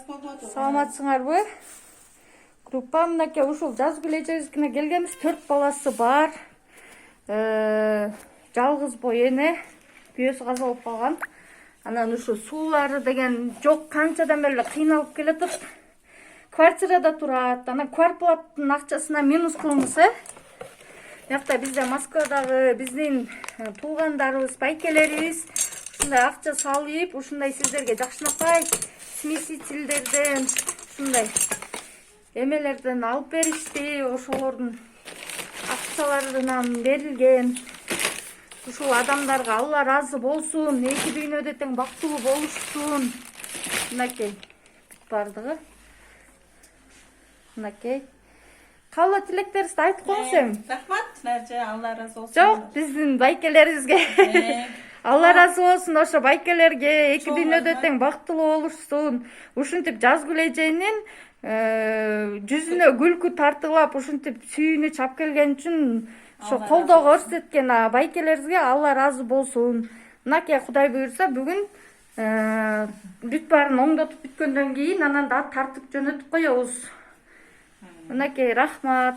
Саламатсыңарбы? Группа мынакей ушул жаз келечегибизге келгенбиз. 4 баласы бар. Жалгыз бой эне, күйөөсү каза болуп калган. Анан ушу суулары деген жок, канчадан бери кыйналып келатып. Квартирада турат. Анан квартплаттын акчасына минус кылыңыз, Жакта бизде Москвадагы биздин туугандарыбыз, байкелерибиз ушундай акча салып, ушундай сиздерге жакшынакай смесительдерден, ушундай эмелерден алып беришти. Ошолордун акчаларынан берилген. Ушул адамдарга Алла разы болсун, эки дүйнөдө тең бактылуу болушсун. Мынакей бардыгы. Мынакей. Калла тилектерибизди айтып коюңуз эми. Рахмат, Нәрже, Алла разы болсун. Жок, биздин байкелерибизге. Алла разы болсун, ошо байкелерге эки дүйнөдө тең бактылуу болушсун. Ушинтип жаз күлөженин жүзүнө күлкү тартылап, ушинтип сүйүүнү чап келген үчүн ошо колдоо көрсөткөн байкелерибизге Алла разы болсун. Мынакей Кудай буйрса бүгүн бүт баарын оңдотуп бүткөндөн кийин анан да тартып жөнөтүп коебуз. Мынакей рахмат.